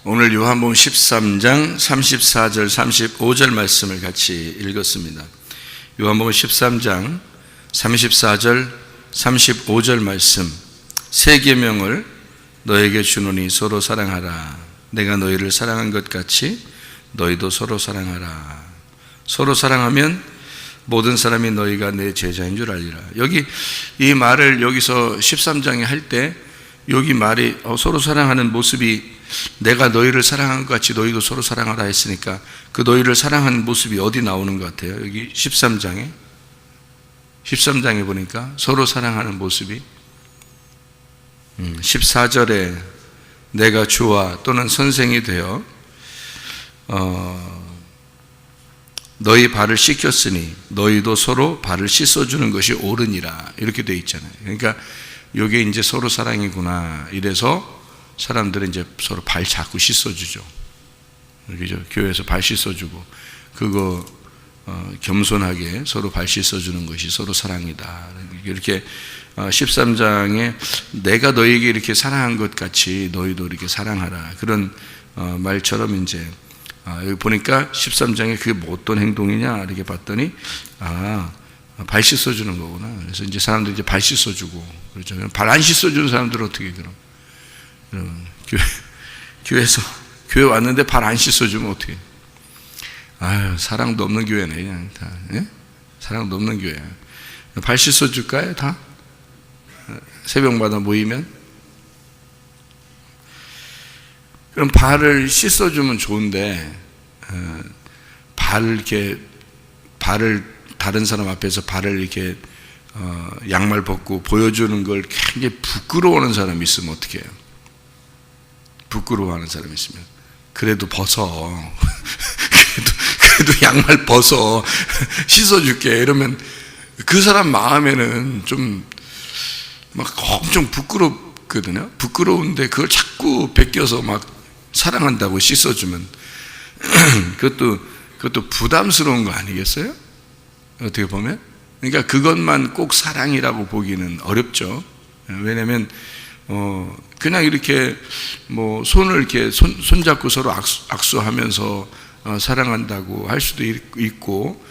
오늘 요한복음 13장 34절 35절 말씀을 같이 읽었습니다. 요한복음 13장 34절 35절 말씀, 새 계명을 너에게 주노니 서로 사랑하라. 내가 너희를 사랑한 것 같이 너희도 서로 사랑하라. 서로 사랑하면 모든 사람이 너희가 내 제자인 줄 알리라. 여기 이 말을 여기서 13장에 할 때 여기 말이 서로 사랑하는 모습이 내가 너희를 사랑한 것 같이 너희도 서로 사랑하라 했으니까 그 너희를 사랑하는 모습이 어디 나오는 것 같아요? 여기 13장에 보니까 서로 사랑하는 모습이 14절에 내가 주와 또는 선생이 되어 너희 발을 씻겼으니 너희도 서로 발을 씻어주는 것이 옳으니라, 이렇게 되어 있잖아요. 그러니까 이게 이제 서로 사랑이구나. 이래서 사람들은 이제 서로 발 자꾸 씻어주죠. 그죠? 교회에서 발 씻어주고, 그거 겸손하게 서로 발 씻어주는 것이 서로 사랑이다. 이렇게 13장에 내가 너희에게 이렇게 사랑한 것 같이 너희도 이렇게 사랑하라, 그런 말처럼 이제 여기 보니까 13장에 그게 뭐 어떤 행동이냐 이렇게 봤더니 발 씻어주는 거구나. 그래서 이제 사람들이 이제 발 씻어주고, 그렇죠. 발 안 씻어주는 사람들은 어떻게 그럼? 교회 왔는데 발 안 씻어주면 어떻게? 사랑도 없는 교회네, 그냥 다. 예? 사랑도 없는 교회. 발 씻어줄까요, 다? 새벽마다 모이면? 그럼 발을 씻어주면 좋은데, 발을 다른 사람 앞에서 발을 이렇게 양말 벗고 보여주는 걸 굉장히 부끄러워하는 사람이 있으면 어떻게 해요? 부끄러워하는 사람이 있으면 그래도 벗어. 그래도 양말 벗어. 씻어줄게. 이러면 그 사람 마음에는 좀 막 엄청 부끄럽거든요. 부끄러운데 그걸 자꾸 베껴서 막 사랑한다고 씻어주면 그것도 부담스러운 거 아니겠어요? 어떻게 보면. 그러니까 그것만 꼭 사랑이라고 보기는 어렵죠. 왜냐하면 그냥 이렇게 뭐 손을 이렇게 손잡고 서로 악수하면서 사랑한다고 할 수도 있고,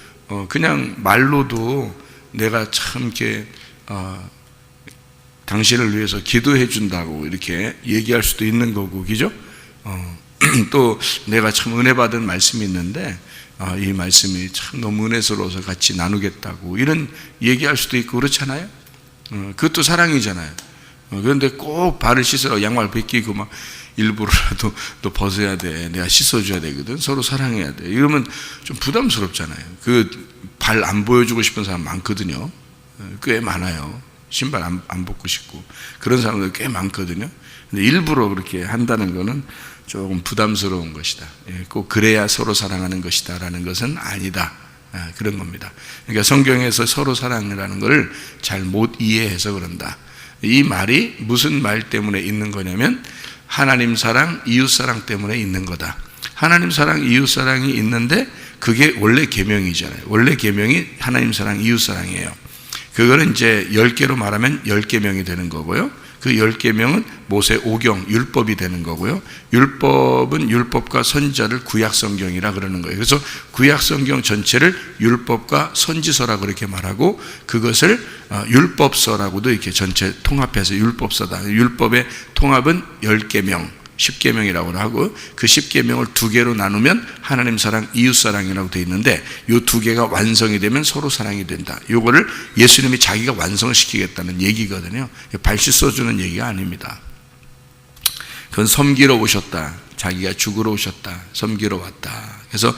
그냥 말로도 내가 참 이렇게 당신을 위해서 기도해 준다고 이렇게 얘기할 수도 있는 거고, 그죠? 또 내가 참 은혜 받은 말씀이 있는데 이 말씀이 참 너무 은혜스러워서 같이 나누겠다고 이런 얘기할 수도 있고, 그렇잖아요. 그것도 사랑이잖아요. 그런데 꼭 발을 씻으라고 양말 벗기고 막 일부러라도 너 벗어야 돼, 내가 씻어줘야 되거든, 서로 사랑해야 돼, 이러면 좀 부담스럽잖아요. 그 발 안 보여주고 싶은 사람 많거든요. 꽤 많아요. 신발 안 벗고 싶고 그런 사람들 꽤 많거든요. 근데 일부러 그렇게 한다는 거는 조금 부담스러운 것이다. 꼭 그래야 서로 사랑하는 것이다 라는 것은 아니다, 그런 겁니다. 그러니까 성경에서 서로 사랑이라는 걸 잘 못 이해해서 그런다. 이 말이 무슨 말 때문에 있는 거냐면 하나님 사랑, 이웃 사랑 때문에 있는 거다. 하나님 사랑, 이웃 사랑이 있는데 그게 원래 계명이잖아요. 원래 계명이 하나님 사랑, 이웃 사랑이에요. 그거는 이제 10개로 말하면 10계명이 되는 거고요. 그 10계명은 모세 오경, 율법이 되는 거고요. 율법은 율법과 선지자를 구약성경이라 그러는 거예요. 그래서 구약성경 전체를 율법과 선지서라 그렇게 말하고, 그것을 율법서라고도 이렇게 전체 통합해서 율법서다. 율법의 통합은 10계명, 10계명이라고 하고, 그 10계명을 2개로 나누면 하나님 사랑, 이웃 사랑이라고 되어 있는데, 이 2개가 완성이 되면 서로 사랑이 된다. 이거를 예수님이 자기가 완성을 시키겠다는 얘기거든요. 발 씻어주는 얘기가 아닙니다. 그건 섬기러 오셨다, 자기가 죽으러 오셨다, 섬기러 왔다. 그래서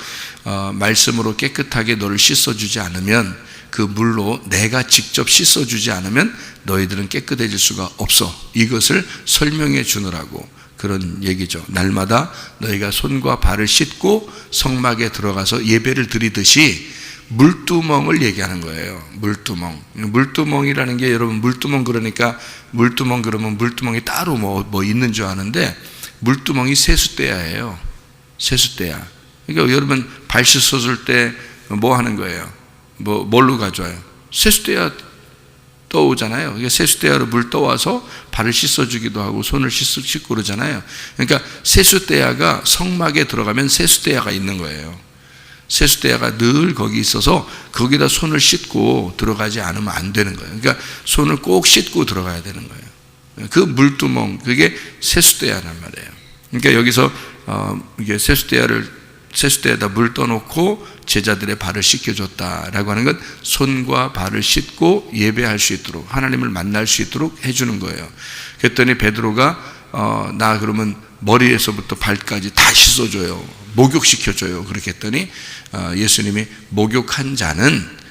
말씀으로 깨끗하게 너를 씻어주지 않으면, 그 물로 내가 직접 씻어주지 않으면 너희들은 깨끗해질 수가 없어. 이것을 설명해 주느라고 그런 얘기죠. 날마다 너희가 손과 발을 씻고 성막에 들어가서 예배를 드리듯이 물두멍을 얘기하는 거예요. 물두멍이라는 게, 여러분 물두멍 그러니까 물두멍 그러면 물두멍이 따로 뭐 있는 줄 아는데, 물두멍이 세숫대야예요. 세숫대야. 그러니까 여러분 발 씻어줄 때 뭐 하는 거예요? 뭘로 가져와요? 세숫대야 떠오잖아요. 이게 세숫대야로 물 떠와서 발을 씻어주기도 하고 손을 씻고 그러잖아요. 그러니까 세숫대야가 성막에 들어가면 세숫대야가 있는 거예요. 세숫대야가 늘 거기 있어서 거기다 손을 씻고 들어가지 않으면 안 되는 거예요. 그러니까 손을 꼭 씻고 들어가야 되는 거예요. 그 물두멍, 그게 세숫대야란 말이에요. 그러니까 여기서 이게 세숫대야에다 물 떠놓고 제자들의 발을 씻겨줬다라고 하는 건 손과 발을 씻고 예배할 수 있도록, 하나님을 만날 수 있도록 해주는 거예요. 그랬더니 베드로가 나 그러면 머리에서부터 발까지 다 씻어줘요, 목욕시켜줘요. 그렇게 했더니 예수님이 목욕한 자는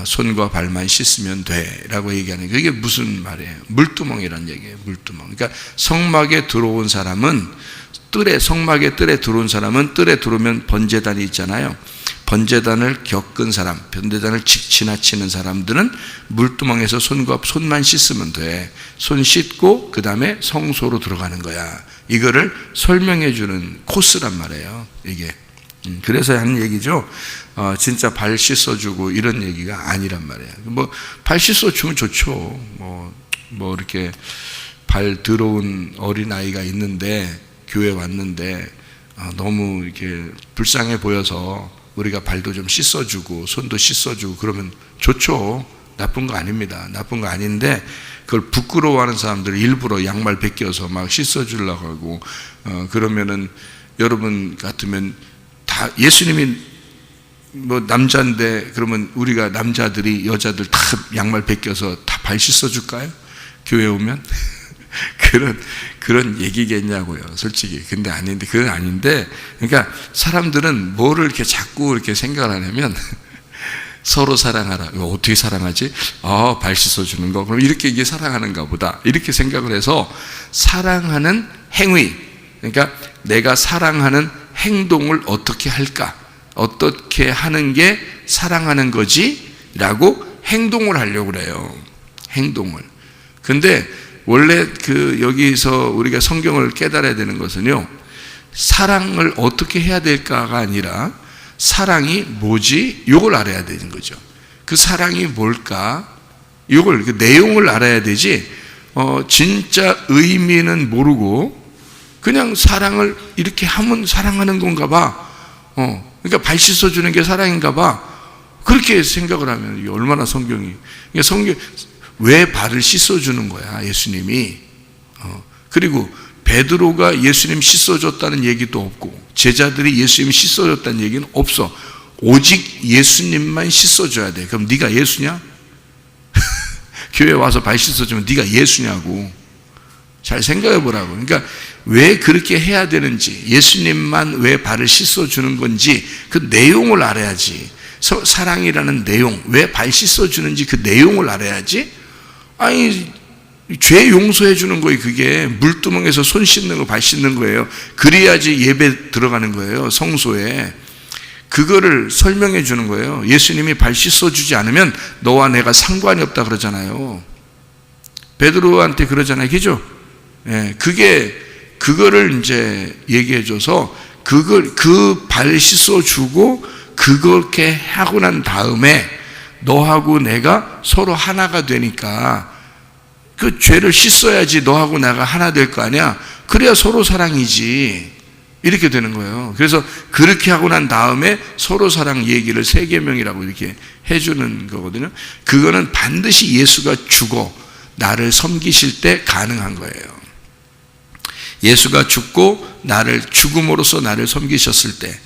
손과 발만 씻으면 돼 라고 얘기하는 게, 그게 무슨 말이에요? 물두멍이라는 얘기예요. 물두멍. 그러니까 성막에 들어온 사람은 성막의 뜰에 들어온 사람은, 뜰에 들어오면 번제단이 있잖아요. 번제단을 겪은 사람, 번제단을 지나치는 사람들은 물두멍에서 손만 씻으면 돼. 손 씻고 그 다음에 성소로 들어가는 거야. 이거를 설명해 주는 코스란 말이에요, 이게. 그래서 하는 얘기죠. 진짜 발 씻어주고 이런 얘기가 아니란 말이에요. 발 씻어주면 좋죠. 뭐 이렇게 발 들어온 어린아이가 있는데, 교회 왔는데 너무 이렇게 불쌍해 보여서 우리가 발도 좀 씻어주고 손도 씻어주고 그러면 좋죠. 나쁜 거 아닙니다. 나쁜 거 아닌데, 그걸 부끄러워하는 사람들 일부러 양말 벗겨서 막 씻어주려고 하고 그러면은, 여러분 같으면 다, 예수님이 남자인데 그러면 우리가 남자들이 여자들 다 양말 벗겨서 다 발 씻어줄까요? 교회 오면? 그런 얘기겠냐고요, 솔직히. 근데 아닌데, 그건 아닌데, 그러니까 사람들은 뭐를 이렇게 자꾸 이렇게 생각을 하냐면, 서로 사랑하라. 이거 어떻게 사랑하지? 발 씻어주는 거. 그럼 이렇게 이게 사랑하는가 보다. 이렇게 생각을 해서 사랑하는 행위. 그러니까 내가 사랑하는 행동을 어떻게 할까? 어떻게 하는 게 사랑하는 거지? 라고 행동을 하려고 그래요. 행동을. 근데 원래 여기서 우리가 성경을 깨달아야 되는 것은요, 사랑을 어떻게 해야 될까가 아니라 사랑이 뭐지? 이걸 알아야 되는 거죠. 그 사랑이 뭘까? 이걸, 그 내용을 알아야 되지, 진짜 의미는 모르고 그냥 사랑을 이렇게 하면 사랑하는 건가 봐. 그러니까 발 씻어주는 게 사랑인가 봐. 그렇게 생각을 하면 이게 얼마나 성경이. 그러니까 왜 발을 씻어주는 거야, 예수님이. 그리고 베드로가 예수님 씻어줬다는 얘기도 없고, 제자들이 예수님 씻어줬다는 얘기는 없어. 오직 예수님만 씻어줘야 돼. 그럼 네가 예수냐? 교회 와서 발 씻어주면 네가 예수냐고. 잘 생각해 보라고. 그러니까 왜 그렇게 해야 되는지, 예수님만 왜 발을 씻어주는 건지 그 내용을 알아야지. 사랑이라는 내용, 왜 발 씻어주는지 그 내용을 알아야지. 아니, 죄 용서해 주는 거예요. 그게 물두멍에서 손 씻는 거, 발 씻는 거예요. 그래야지 예배 들어가는 거예요, 성소에. 그거를 설명해 주는 거예요. 예수님이 발 씻어주지 않으면 너와 내가 상관이 없다 그러잖아요. 베드로한테 그러잖아요, 그죠? 예, 그거를 이제 얘기해 줘서 그 발 씻어주고 그렇게 하고 난 다음에 너하고 내가 서로 하나가 되니까 그 죄를 씻어야지 너하고 내가 하나 될 거 아니야. 그래야 서로 사랑이지. 이렇게 되는 거예요. 그래서 그렇게 하고 난 다음에 서로 사랑 얘기를 세계명이라고 이렇게 해주는 거거든요. 그거는 반드시 예수가 죽어 나를 섬기실 때 가능한 거예요. 예수가 죽고 죽음으로써 나를 섬기셨을 때,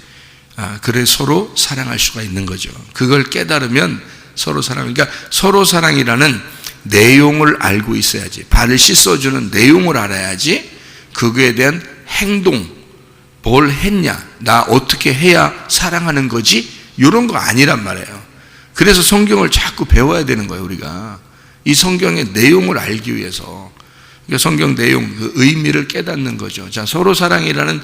그래 서로 사랑할 수가 있는 거죠. 그걸 깨달으면 서로 사랑, 그러니까 서로 사랑이라는 내용을 알고 있어야지. 발을 씻어주는 내용을 알아야지 그거에 대한 행동, 뭘 했냐, 나 어떻게 해야 사랑하는 거지, 이런 거 아니란 말이에요. 그래서 성경을 자꾸 배워야 되는 거예요, 우리가. 이 성경의 내용을 알기 위해서. 그러니까 성경 내용, 그 의미를 깨닫는 거죠. 자, 서로 사랑이라는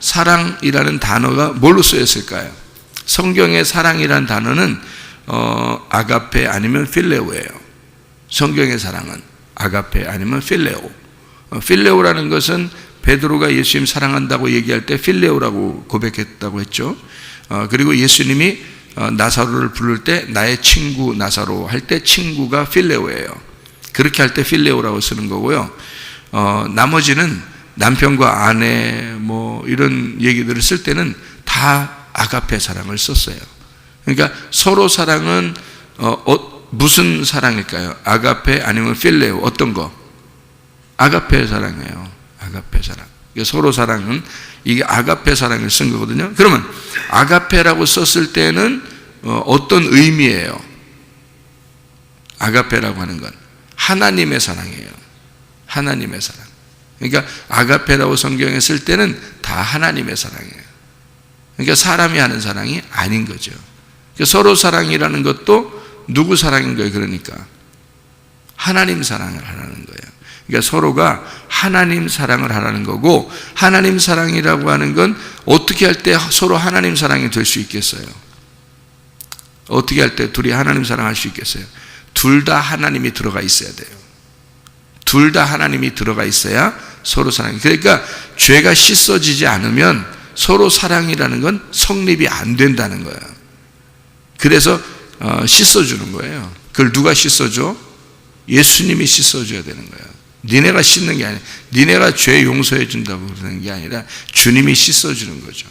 사랑이라는 단어가 뭘로 쓰였을까요? 성경의 사랑이라는 단어는 아가페 아니면 필레오예요. 성경의 사랑은 아가페 아니면 필레오. 필레오라는 것은 베드로가 예수님 사랑한다고 얘기할 때 필레오라고 고백했다고 했죠. 그리고 예수님이 나사로를 부를 때 나의 친구 나사로 할 때 친구가 필레오예요. 그렇게 할 때 필레오라고 쓰는 거고요. 나머지는 남편과 아내 뭐 이런 얘기들을 쓸 때는 다 아가페 사랑을 썼어요. 그러니까 서로 사랑은 무슨 사랑일까요? 아가페 아니면 필레오 어떤 거? 아가페 사랑이에요. 아가페 사랑. 그러니까 서로 사랑은 이게 아가페 사랑을 쓴 거거든요. 그러면 아가페라고 썼을 때는 어떤 의미예요? 아가페라고 하는 건 하나님의 사랑이에요. 하나님의 사랑. 그러니까 아가페라고 성경에 쓸 때는 다 하나님의 사랑이에요. 그러니까 사람이 하는 사랑이 아닌 거죠. 그러니까 서로 사랑이라는 것도 누구 사랑인 거예요? 그러니까 하나님 사랑을 하라는 거예요. 그러니까 서로가 하나님 사랑을 하라는 거고, 하나님 사랑이라고 하는 건 어떻게 할 때 서로 하나님 사랑이 될 수 있겠어요? 어떻게 할 때 둘이 하나님 사랑할 수 있겠어요? 둘 다 하나님이 들어가 있어야 돼요. 둘 다 하나님이 들어가 있어야 서로 사랑이. 그러니까 죄가 씻어지지 않으면 서로 사랑이라는 건 성립이 안 된다는 거예요. 그래서 씻어주는 거예요. 그걸 누가 씻어줘? 예수님이 씻어줘야 되는 거예요. 니네가 씻는 게 아니라, 니네가 죄 용서해 준다고 그러는 게 아니라 주님이 씻어주는 거죠.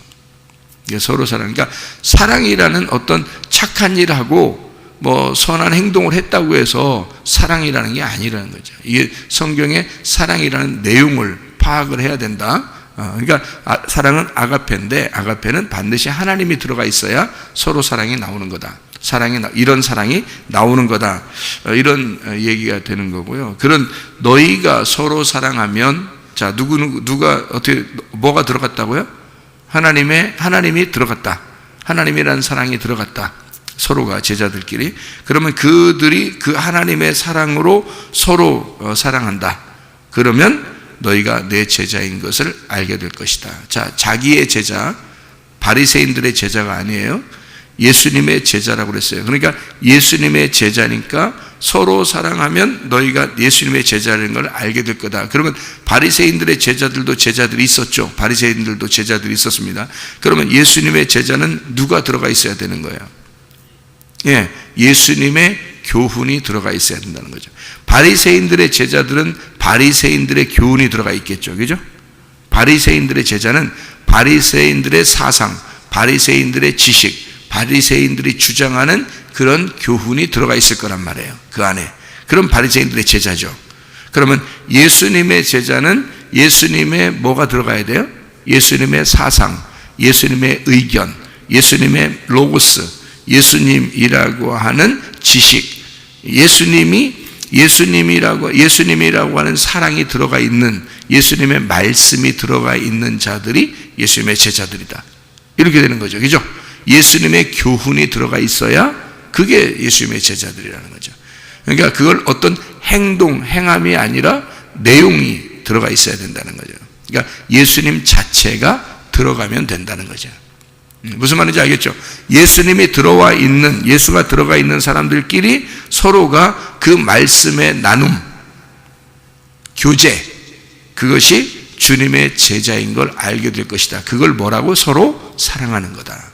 이게 서로 사랑. 그러니까 사랑이라는 어떤 착한 일하고 뭐 선한 행동을 했다고 해서 사랑이라는 게 아니라는 거죠. 이게 성경의 사랑이라는 내용을 파악을 해야 된다. 그러니까 사랑은 아가페인데, 아가페는 반드시 하나님이 들어가 있어야 서로 사랑이 나오는 거다. 이런 사랑이 나오는 거다. 이런 얘기가 되는 거고요. 그런 너희가 서로 사랑하면, 자, 누가 어떻게, 뭐가 들어갔다고요? 하나님이 들어갔다. 하나님이라는 사랑이 들어갔다. 서로가 제자들끼리. 그러면 그들이 그 하나님의 사랑으로 서로 사랑한다. 그러면 너희가 내 제자인 것을 알게 될 것이다. 자, 자기의 제자, 바리새인들의 제자가 아니에요. 예수님의 제자라고 그랬어요. 그러니까 예수님의 제자니까 서로 사랑하면 너희가 예수님의 제자라는 걸 알게 될 거다. 그러면 바리새인들의 제자들도 제자들이 있었죠. 바리새인들도 제자들이 있었습니다. 그러면 예수님의 제자는 누가 들어가 있어야 되는 거예요? 예, 예수님의 교훈이 들어가 있어야 된다는 거죠. 바리새인들의 제자들은 바리새인들의 교훈이 들어가 있겠죠. 그죠? 바리새인들의 제자는 바리새인들의 사상, 바리새인들의 지식, 바리새인들이 주장하는 그런 교훈이 들어가 있을 거란 말이에요. 그 안에. 그럼 바리새인들의 제자죠. 그러면 예수님의 제자는 예수님의 뭐가 들어가야 돼요? 예수님의 사상, 예수님의 의견, 예수님의 로고스, 예수님이라고 하는 지식, 예수님이라고 하는 사랑이 들어가 있는, 예수님의 말씀이 들어가 있는 자들이 예수님의 제자들이다. 이렇게 되는 거죠. 그죠? 예수님의 교훈이 들어가 있어야 그게 예수님의 제자들이라는 거죠. 그러니까 그걸 어떤 행함이 아니라 내용이 들어가 있어야 된다는 거죠. 그러니까 예수님 자체가 들어가면 된다는 거죠. 무슨 말인지 알겠죠? 예수님이 들어와 있는, 예수가 들어가 있는 사람들끼리 서로가 그 말씀의 나눔, 교제, 그것이 주님의 제자인 걸 알게 될 것이다. 그걸 뭐라고? 서로 사랑하는 거다.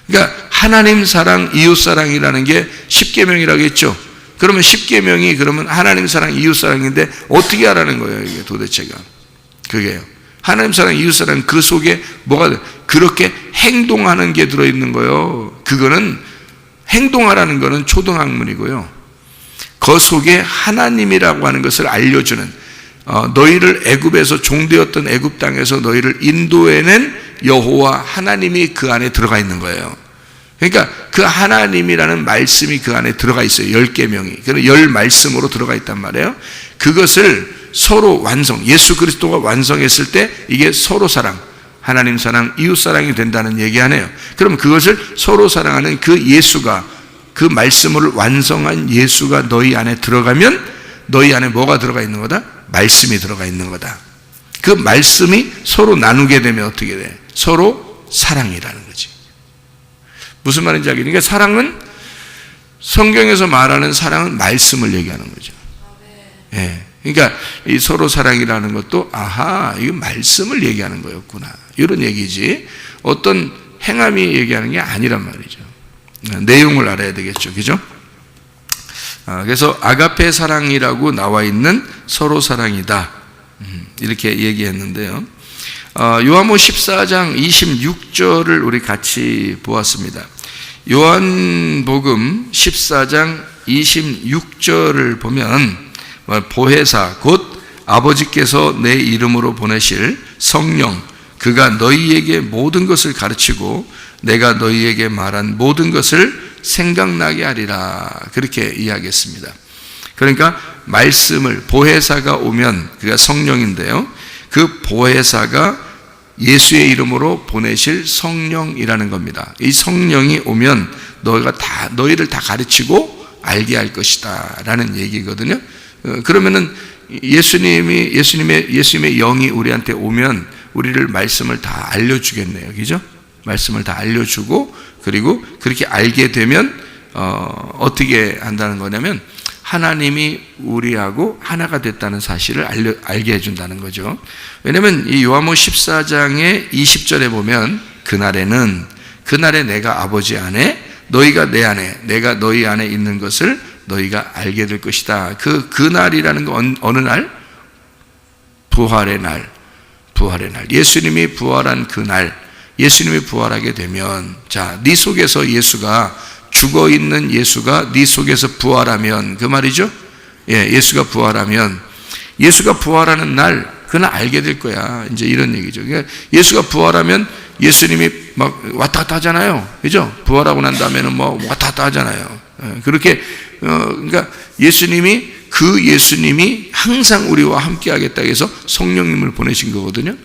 그러니까 하나님 사랑, 이웃 사랑이라는 게 십계명이라고 했죠. 그러면 십계명이 그러면 하나님 사랑, 이웃 사랑인데 어떻게 하라는 거예요, 이게 도대체가? 그게요. 하나님 사랑, 이웃 사랑, 그 속에 뭐가 그렇게 행동하는 게 들어있는 거예요. 그거는 행동하라는 거는 초등학문이고요. 그 속에 하나님이라고 하는 것을 알려주는, 너희를 애굽에서 종되었던 애굽 땅에서 너희를 인도해낸 여호와 하나님이 그 안에 들어가 있는 거예요. 그러니까 그 하나님이라는 말씀이 그 안에 들어가 있어요. 10계명이. 그래서 10말씀으로 들어가 있단 말이에요. 그것을 서로 완성, 예수 그리스도가 완성했을 때 이게 서로 사랑, 하나님 사랑, 이웃 사랑이 된다는 얘기 하네요. 그럼 그것을 서로 사랑하는 그 예수가, 그 말씀을 완성한 예수가 너희 안에 들어가면 너희 안에 뭐가 들어가 있는 거다? 말씀이 들어가 있는 거다. 그 말씀이 서로 나누게 되면 어떻게 돼? 서로 사랑이라는 거지. 무슨 말인지 알겠니까? 사랑은, 성경에서 말하는 사랑은 말씀을 얘기하는 거죠. 예. 그러니까 이 서로 사랑이라는 것도, 아하, 이거 말씀을 얘기하는 거였구나, 이런 얘기지 어떤 행함이 얘기하는 게 아니란 말이죠. 내용을 알아야 되겠죠. 그죠? 그래서 아가페 사랑이라고 나와 있는 서로 사랑이다. 이렇게 얘기했는데요. 요한복음 14장 26절을 우리 같이 보았습니다. 요한복음 14장 26절을 보면 보혜사 곧 아버지께서 내 이름으로 보내실 성령 그가 너희에게 모든 것을 가르치고 내가 너희에게 말한 모든 것을 생각나게 하리라. 그렇게 이야기했습니다. 그러니까 말씀을 보혜사가 오면 그가 성령인데요. 그 보혜사가 예수의 이름으로 보내실 성령이라는 겁니다. 이 성령이 오면 너희를 다 가르치고 알게 할 것이다 라는 얘기거든요. 그러면은 예수님의 영이 우리한테 오면 우리를 말씀을 다 알려주겠네요. 그죠? 말씀을 다 알려주고 그리고 그렇게 알게 되면 어떻게 한다는 거냐면 하나님이 우리하고 하나가 됐다는 사실을 알게 해준다는 거죠. 왜냐하면 이 요한복음 14장의 20절에 보면 그날에 내가 아버지 안에 너희가 내 안에 내가 너희 안에 있는 것을 너희가 알게 될 것이다. 그날이라는 건 어느 날? 부활의 날. 예수님이 부활한 그날, 예수님이 부활하게 되면 네 속에서 예수가 죽어있는 예수가 네 속에서 부활하면 그 말이죠. 예수가 부활하면 예수가 부활하는 날 그날 알게 될 거야. 이제 이런 얘기죠. 그러니까 예수가 부활하면 예수님이 막 왔다 갔다 하잖아요. 그죠? 부활하고 난 다음에는 뭐 왔다 갔다 하잖아요. 그렇게 그러니까 예수님이 항상 우리와 함께 하겠다 해서 성령님을 보내신 거거든요.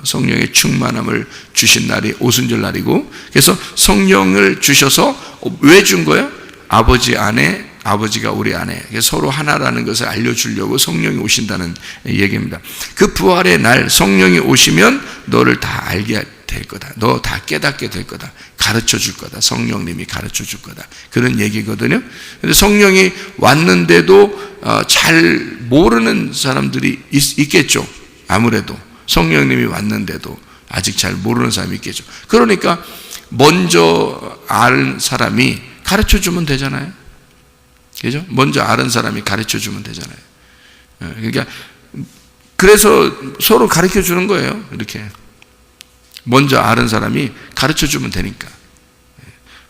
성령의 충만함을 주신 날이 오순절 날이고, 그래서 성령을 주셔서 왜 준 거예요? 아버지가 우리 안에 서로 하나라는 것을 알려주려고 성령이 오신다는 얘기입니다. 그 부활의 날 성령이 오시면 너를 다 알게 될 거다. 너 다 깨닫게 될 거다. 가르쳐 줄 거다. 성령님이 가르쳐 줄 거다. 그런 얘기거든요. 근데 성령이 왔는데도 잘 모르는 사람들이 있겠죠. 아무래도 성령님이 왔는데도 아직 잘 모르는 사람이 있겠죠. 그러니까 먼저 아는 사람이 가르쳐 주면 되잖아요. 그죠? 먼저 아는 사람이 가르쳐 주면 되잖아요. 그러니까 그래서 서로 가르쳐 주는 거예요. 이렇게 먼저 아는 사람이 가르쳐 주면 되니까.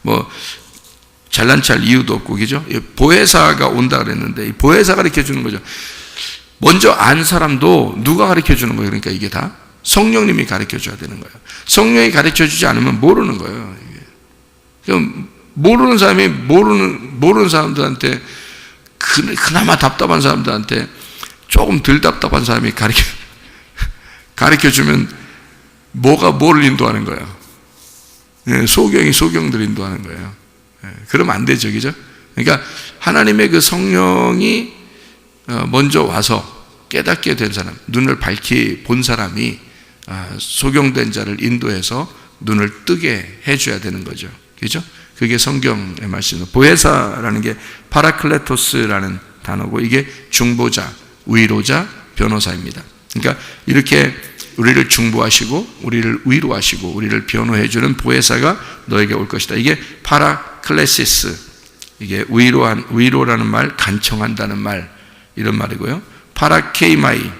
뭐 잘난 척할 이유도 없고, 그죠? 보혜사가 온다 그랬는데 이 보혜사가 가르쳐 주는 거죠. 먼저 안 사람도 누가 가르쳐 주는 거예요? 그러니까 이게 다 성령님이 가르쳐 줘야 되는 거예요. 성령이 가르쳐 주지 않으면 모르는 거예요. 그럼 모르는 사람이 모르는 사람들한테 그나마 답답한 사람들한테 조금 덜 답답한 사람이 가르쳐 주면 뭐가 뭐를 인도하는 거예요? 소경이 소경들 인도하는 거예요. 그러면 안 되죠, 그죠? 그러니까 하나님의 그 성령이 먼저 와서 깨닫게 된 사람, 눈을 밝히 본 사람이 소경된 자를 인도해서 눈을 뜨게 해줘야 되는 거죠. 그죠? 그게 성경의 말씀입니다. 보혜사라는 게 파라클레토스라는 단어고, 이게 중보자, 위로자, 변호사입니다. 그러니까 이렇게 우리를 중보하시고 우리를 위로하시고 우리를 변호해주는 보혜사가 너에게 올 것이다. 이게 파라클레시스, 이게 위로라는 말, 간청한다는 말, 이런 말이고요. 파라케이마이,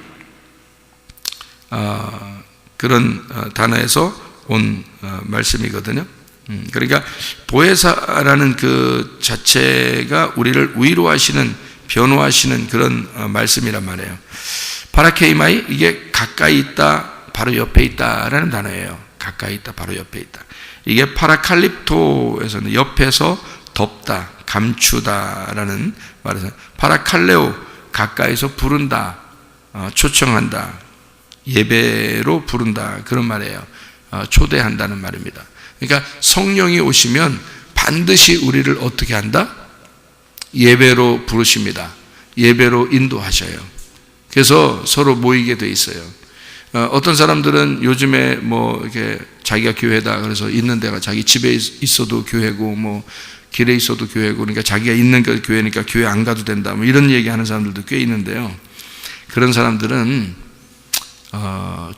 그런 단어에서 온 말씀이거든요. 그러니까 보혜사라는 그 자체가 우리를 위로하시는, 변호하시는 그런 말씀이란 말이에요. 파라케이마이, 이게 가까이 있다, 바로 옆에 있다라는 단어예요. 가까이 있다, 바로 옆에 있다. 이게 파라칼립토에서는 옆에서 덮다, 감추다라는 말에서, 파라칼레오, 가까이서 부른다, 초청한다, 예배로 부른다, 그런 말이에요. 초대한다는 말입니다. 그러니까 성령이 오시면 반드시 우리를 어떻게 한다? 예배로 부르십니다. 예배로 인도하셔요. 그래서 서로 모이게 돼 있어요. 어떤 사람들은 요즘에 뭐 이렇게 자기가 교회다 그래서 있는 데가 자기 집에 있어도 교회고 뭐 길에 있어도 교회고, 그러니까 자기가 있는 게 교회니까 교회 안 가도 된다, 뭐 이런 얘기하는 사람들도 꽤 있는데요. 그런 사람들은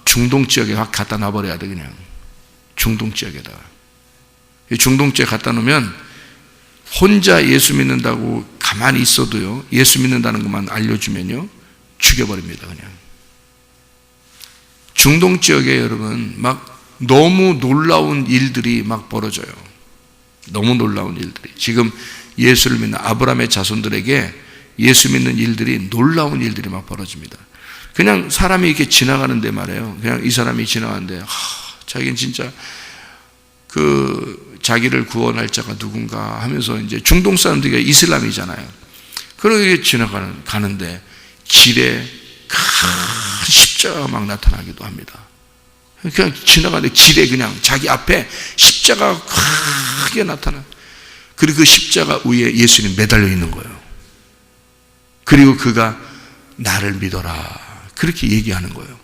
중동 지역에 확 갖다 놔버려야 돼. 그냥 중동 지역에다가. 중동 지역에 갖다 놓으면 혼자 예수 믿는다고 가만히 있어도요, 예수 믿는다는 것만 알려주면요, 죽여버립니다. 그냥. 중동 지역에 여러분 막 너무 놀라운 일들이 막 벌어져요. 너무 놀라운 일들이. 지금 예수를 믿는 아브라함의 자손들에게 예수 믿는 일들이, 놀라운 일들이 막 벌어집니다. 그냥 사람이 이렇게 지나가는데 말이에요. 그냥 이 사람이 지나가는데, 자기는 진짜 자기를 구원할 자가 누군가 하면서, 이제 중동 사람들이 이슬람이잖아요. 그러게 가는데 길에 큰 십자가가 막 나타나기도 합니다. 그냥 지나가는데 길에 그냥 자기 앞에 십자가가 크게 나타나. 그리고 그 십자가 위에 예수님이 매달려 있는 거예요. 그리고 그가 나를 믿어라, 그렇게 얘기하는 거예요.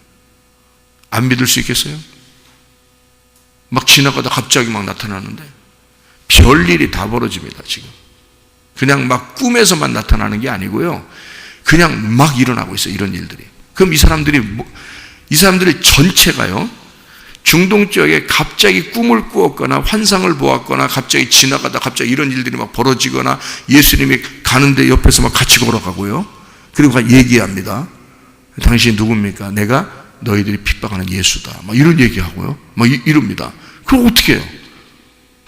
안 믿을 수 있겠어요? 막 지나가다 갑자기 막 나타나는데 별일이 다 벌어집니다. 지금 그냥 막 꿈에서만 나타나는 게 아니고요, 그냥 막 일어나고 있어요, 이런 일들이. 그럼 이 사람들이 전체가요, 중동 지역에 갑자기 꿈을 꾸었거나 환상을 보았거나 갑자기 지나가다 갑자기 이런 일들이 막 벌어지거나, 예수님이 가는데 옆에서 막 같이 걸어가고요, 그리고 막 얘기합니다. 당신이 누굽니까? 내가 너희들이 핍박하는 예수다, 막 이런 얘기하고요, 막 이럽니다. 그럼 어떻게 해요?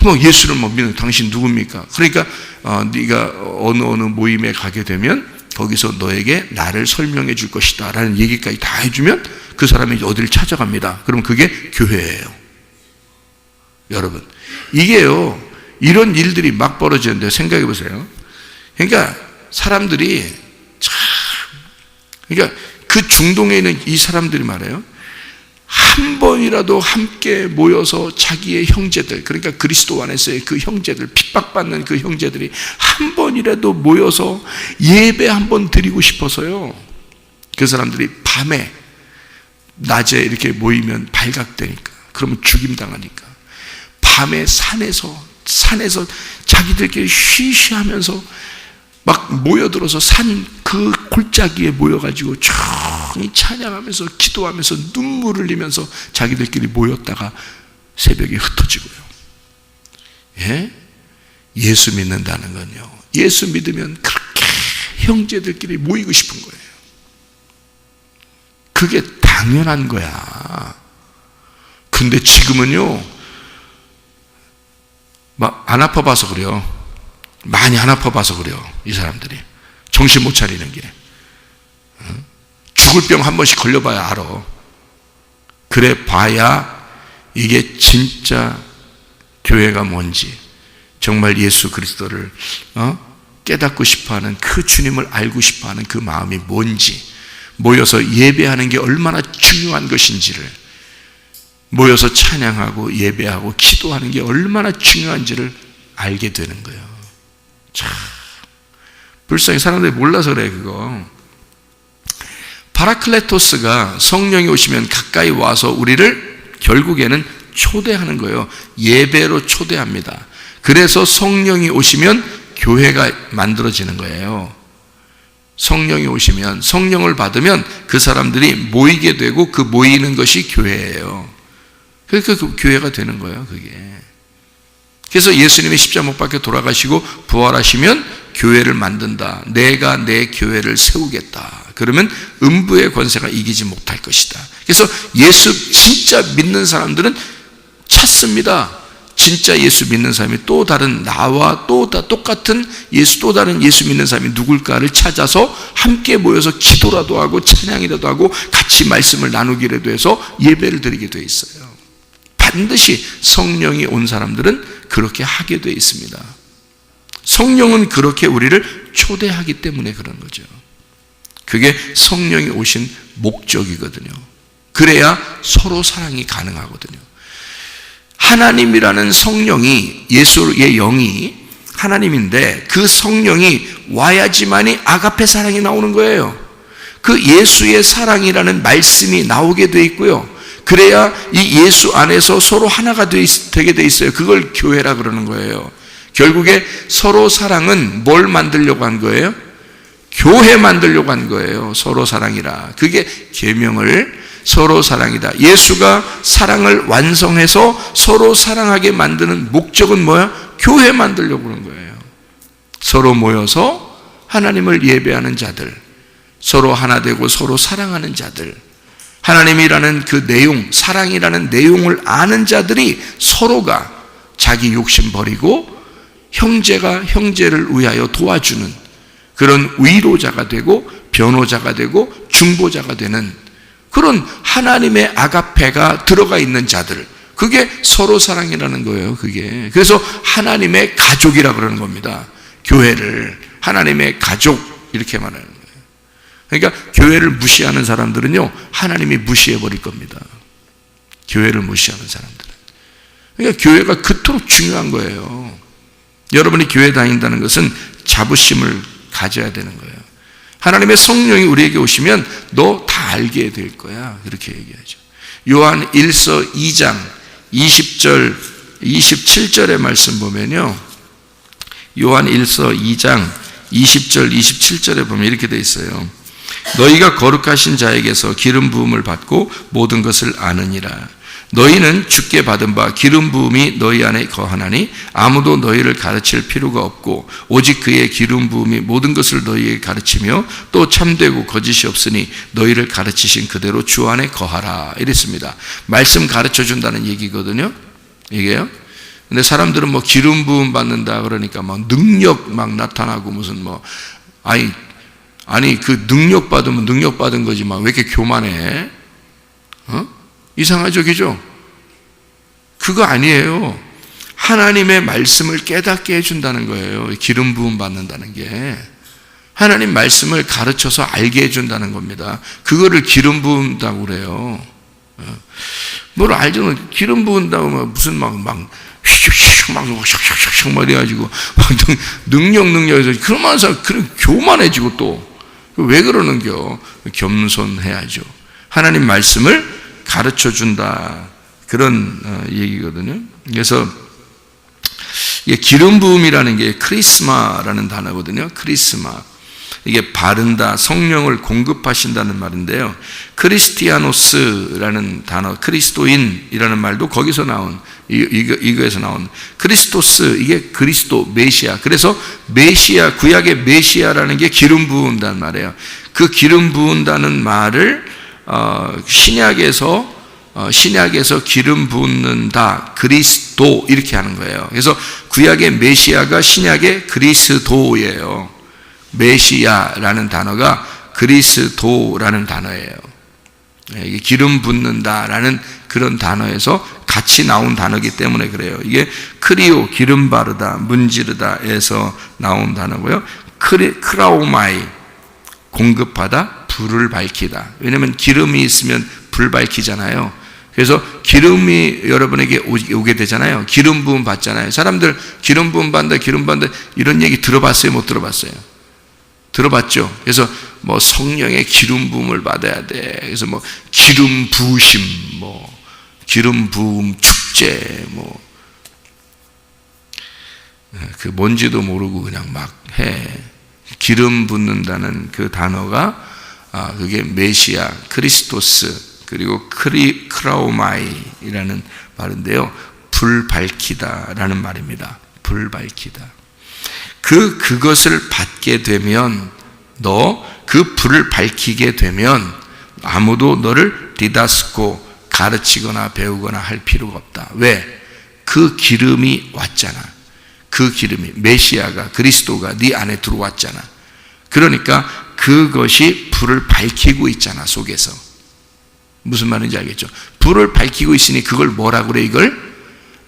막 예수를 막 믿는, 당신 누굽니까? 그러니까 네가 어느 모임에 가게 되면 거기서 너에게 나를 설명해 줄 것이다 라는 얘기까지 다 해주면 그 사람이 어디를 찾아갑니다. 그럼 그게 교회예요. 여러분, 이게요, 이런 일들이 막 벌어지는데 생각해 보세요. 그러니까 사람들이 그러니까 그 중동에 있는 이 사람들이 말해요, 한 번이라도 함께 모여서 자기의 형제들, 그러니까 그리스도 안에서의 그 형제들, 핍박받는 그 형제들이 한 번이라도 모여서 예배 한 번 드리고 싶어서요, 그 사람들이 밤에 낮에 이렇게 모이면 발각되니까, 그러면 죽임당하니까 밤에 산에서 자기들끼리 쉬쉬하면서 막 모여들어서 산 그 골짜기에 모여가지고 조용히 찬양하면서 기도하면서 눈물을 흘리면서 자기들끼리 모였다가 새벽에 흩어지고요. 예? 예수 믿는다는 건요, 예수 믿으면 그렇게 형제들끼리 모이고 싶은 거예요. 그게 당연한 거야. 근데 지금은요, 막 안 아파봐서 그래요. 많이 안 아파봐서 그래요. 이 사람들이 정신 못 차리는 게. 죽을 병 한 번씩 걸려봐야 알아. 그래 봐야 이게 진짜 교회가 뭔지, 정말 예수 그리스도를 깨닫고 싶어하는 그 주님을 알고 싶어하는 그 마음이 뭔지, 모여서 예배하는 게 얼마나 중요한 것인지를, 모여서 찬양하고 예배하고 기도하는 게 얼마나 중요한지를 알게 되는 거예요. 참 불쌍히 사람들이 몰라서 그래. 그거 파라클레토스가 성령이 오시면 가까이 와서 우리를 결국에는 초대하는 거예요. 예배로 초대합니다. 그래서 성령이 오시면 교회가 만들어지는 거예요. 성령이 오시면, 성령을 받으면 그 사람들이 모이게 되고 그 모이는 것이 교회예요. 그러니까 그 교회가 되는 거예요, 그게. 그래서 예수님이 십자가 못 박혀 돌아가시고 부활하시면 교회를 만든다. 내가 내 교회를 세우겠다. 그러면 음부의 권세가 이기지 못할 것이다. 그래서 예수 진짜 믿는 사람들은 찾습니다. 진짜 예수 믿는 사람이 또 다른, 나와 또 똑같은 예수, 또 다른 예수 믿는 사람이 누굴까를 찾아서 함께 모여서 기도라도 하고 찬양이라도 하고 같이 말씀을 나누기라도 해서 예배를 드리게 되어 있어요. 반드시 성령이 온 사람들은 그렇게 하게 되어 있습니다. 성령은 그렇게 우리를 초대하기 때문에 그런 거죠. 그게 성령이 오신 목적이거든요. 그래야 서로 사랑이 가능하거든요. 하나님이라는 성령이, 예수의 영이 하나님인데 그 성령이 와야지만이 아가페 사랑이 나오는 거예요. 그 예수의 사랑이라는 말씀이 나오게 돼 있고요. 그래야 이 예수 안에서 서로 하나가 되게 돼 있어요. 그걸 교회라 그러는 거예요. 결국에 서로 사랑은 뭘 만들려고 한 거예요? 교회 만들려고 한 거예요. 서로 사랑이라. 그게 계명을 서로 사랑이다. 예수가 사랑을 완성해서 서로 사랑하게 만드는 목적은 뭐야? 교회 만들려고 그런 거예요. 서로 모여서 하나님을 예배하는 자들, 서로 하나 되고 서로 사랑하는 자들, 하나님이라는 그 내용, 사랑이라는 내용을 아는 자들이 서로가 자기 욕심 버리고 형제가 형제를 위하여 도와주는 그런 위로자가 되고 변호자가 되고 중보자가 되는 그런 하나님의 아가페가 들어가 있는 자들, 그게 서로 사랑이라는 거예요. 그게 그래서 하나님의 가족이라 그러는 겁니다. 교회를 하나님의 가족 이렇게 말하는 거예요. 그러니까 교회를 무시하는 사람들은요, 하나님이 무시해 버릴 겁니다. 교회를 무시하는 사람들은. 그러니까 교회가 그토록 중요한 거예요. 여러분이 교회 다닌다는 것은 자부심을 가져야 되는 거예요. 하나님의 성령이 우리에게 오시면 너 다 알게 될 거야. 그렇게 얘기하죠. 요한 1서 2장 20절 27절의 말씀 보면요, 요한 1서 2장 20절 27절에 보면 이렇게 되어 있어요. 너희가 거룩하신 자에게서 기름 부음을 받고 모든 것을 아느니라. 너희는 주께 받은 바 기름 부음이 너희 안에 거하나니 아무도 너희를 가르칠 필요가 없고 오직 그의 기름 부음이 모든 것을 너희에게 가르치며 또 참되고 거짓이 없으니 너희를 가르치신 그대로 주 안에 거하라. 이랬습니다. 말씀 가르쳐 준다는 얘기거든요. 이게요. 근데 사람들은 뭐 기름 부음 받는다 그러니까 막 능력 막 나타나고 무슨 뭐 아니 그 능력 받으면 능력 받은 거지만 왜 이렇게 교만해? 이상하죠, 그죠? 그거 아니에요. 하나님의 말씀을 깨닫게 해준다는 거예요. 기름 부음 받는다는 게 하나님 말씀을 가르쳐서 알게 해준다는 겁니다. 그거를 기름 부은다고 그래요. 뭘 알죠? 기름 부은다고 무슨 막 슉슉슉 막 이래가지고 능력해서 그러면서 그런 교만해지고 또 왜 그러는겨? 겸손해야죠. 하나님 말씀을 가르쳐 준다, 그런 얘기거든요. 그래서 이게 기름 부음이라는 게 크리스마라는 단어거든요. 크리스마. 이게 바른다, 성령을 공급하신다는 말인데요. 크리스티아노스라는 단어, 그리스도인이라는 말도 거기서 나온, 이거에서 나온 크리스토스, 이게 그리스도, 메시아. 그래서 메시아, 구약의 메시아라는 게 기름 부은다는 말이에요. 그 기름 부은다는 말을 신약에서 기름 붓는다, 그리스도 이렇게 하는 거예요. 그래서 구약의 메시아가 신약의 그리스도예요. 메시아라는 단어가 그리스도라는 단어예요. 이게 기름 붓는다라는 그런 단어에서 같이 나온 단어이기 때문에 그래요. 이게 크리오, 기름 바르다, 문지르다에서 나온 단어고요. 크라오마이, 공급하다, 불을 밝히다. 왜냐하면 기름이 있으면 불 밝히잖아요. 그래서 기름이 여러분에게 오게 되잖아요. 기름 부음 받잖아요. 사람들 기름 부음 받는다, 기름 받는다 이런 얘기 들어봤어요? 못 들어봤어요? 들어봤죠? 그래서 뭐 성령의 기름 부음을 받아야 돼. 그래서 뭐 기름 부으심, 뭐 기름 부음 축제, 뭐 그 뭔지도 모르고 그냥 막 해. 기름 붓는다는 그 단어가 그게 메시아, 그리스토스, 그리고 크라오마이라는 말인데요. 불 밝히다라는 말입니다. 불 밝히다. 그것을 받게 되면, 너 그 불을 밝히게 되면 아무도 너를 디다스코, 가르치거나 배우거나 할 필요가 없다. 왜? 그 기름이 왔잖아. 그 기름이, 메시아가, 그리스도가 네 안에 들어왔잖아. 그러니까 그것이 불을 밝히고 있잖아, 속에서. 무슨 말인지 알겠죠? 불을 밝히고 있으니 그걸 뭐라고 그래? 이걸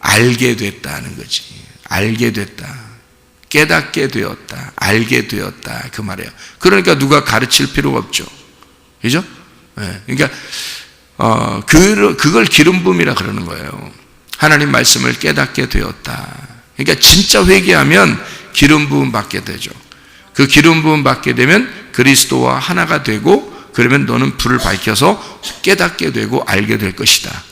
알게 됐다는 거지. 알게 됐다. 깨닫게 되었다. 알게 되었다. 그 말이에요. 그러니까 누가 가르칠 필요가 없죠. 그죠? 네. 그러니까 그걸 기름 부음이라 그러는 거예요. 하나님 말씀을 깨닫게 되었다. 그러니까 진짜 회개하면 기름 부음 받게 되죠. 그 기름 부음 받게 되면 그리스도와 하나가 되고, 그러면 너는 불을 밝혀서 깨닫게 되고 알게 될 것이다.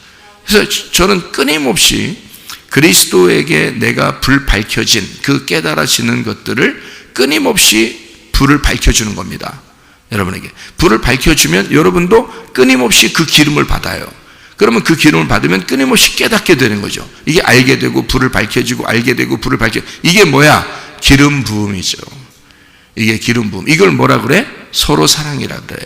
그래서 저는 끊임없이 그리스도에게 내가 불 밝혀진 그 깨달아지는 것들을 끊임없이 불을 밝혀주는 겁니다. 여러분에게 불을 밝혀주면 여러분도 끊임없이 그 기름을 받아요. 그러면 그 기름을 받으면 끊임없이 깨닫게 되는 거죠. 이게 알게 되고 불을 밝혀지고 알게 되고 불을 밝혀. 이게 뭐야? 기름 부음이죠. 이게 기름 부음. 이걸 뭐라 그래? 서로 사랑이라 그래.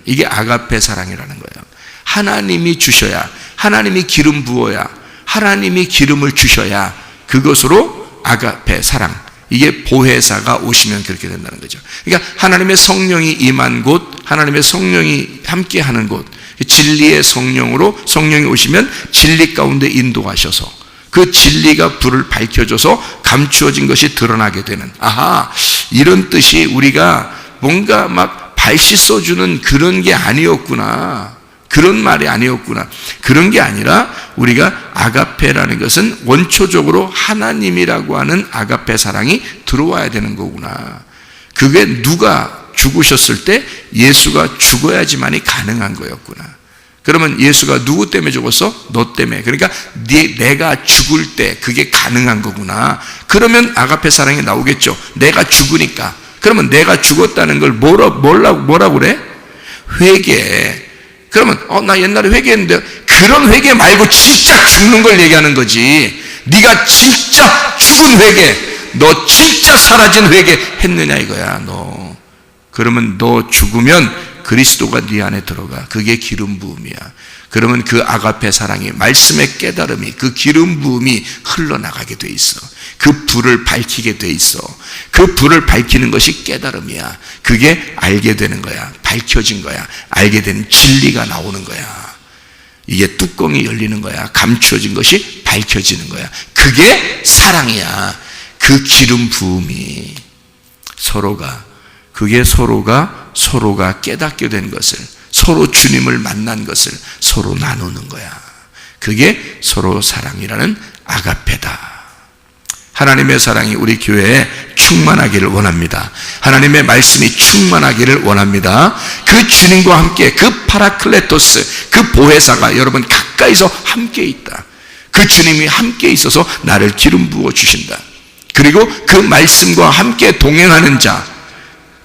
이게 아가페 사랑이라는 거예요. 하나님이 주셔야, 하나님이 기름 부어야, 하나님이 기름을 주셔야 그것으로 아가페 사랑. 이게 보혜사가 오시면 그렇게 된다는 거죠. 그러니까 하나님의 성령이 임한 곳, 하나님의 성령이 함께하는 곳, 진리의 성령으로 성령이 오시면 진리 가운데 인도하셔서 그 진리가 불을 밝혀줘서 감추어진 것이 드러나게 되는, 아하, 이런 뜻이 우리가 뭔가 막 발 씻어주는 그런 게 아니었구나, 그런 말이 아니었구나. 그런 게 아니라 우리가 아가페라는 것은 원초적으로 하나님이라고 하는 아가페 사랑이 들어와야 되는 거구나. 그게 누가 죽으셨을 때 예수가 죽어야지만이 가능한 거였구나. 그러면 예수가 누구 때문에 죽었어? 너 때문에. 그러니까 내가 죽을 때 그게 가능한 거구나. 그러면 아가페 사랑이 나오겠죠. 내가 죽으니까. 그러면 내가 죽었다는 걸 뭐라고 그래? 회개. 그러면 나 옛날에 회개했는데, 그런 회개 말고 진짜 죽는 걸 얘기하는 거지. 네가 진짜 죽은 회개, 너 진짜 사라진 회개 했느냐 이거야. 너 그러면 너 죽으면 그리스도가 네 안에 들어가. 그게 기름 부음이야. 그러면 그 아가페 사랑이, 말씀의 깨달음이, 그 기름 부음이 흘러나가게 돼 있어. 그 불을 밝히게 돼 있어. 그 불을 밝히는 것이 깨달음이야. 그게 알게 되는 거야. 밝혀진 거야. 알게 되는 진리가 나오는 거야. 이게 뚜껑이 열리는 거야. 감추어진 것이 밝혀지는 거야. 그게 사랑이야. 그 기름 부음이 서로가 깨닫게 된 것을, 서로 주님을 만난 것을 서로 나누는 거야. 그게 서로 사랑이라는 아가페다. 하나님의 사랑이 우리 교회에 충만하기를 원합니다. 하나님의 말씀이 충만하기를 원합니다. 그 주님과 함께 그 파라클레토스, 그 보혜사가 여러분 가까이서 함께 있다. 그 주님이 함께 있어서 나를 기름 부어 주신다. 그리고 그 말씀과 함께 동행하는 자,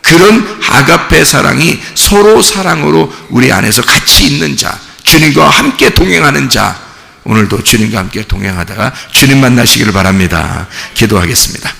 그런 아가페 사랑이 서로 사랑으로 우리 안에서 같이 있는 자, 주님과 함께 동행하는 자, 오늘도 주님과 함께 동행하다가 주님 만나시기를 바랍니다. 기도하겠습니다.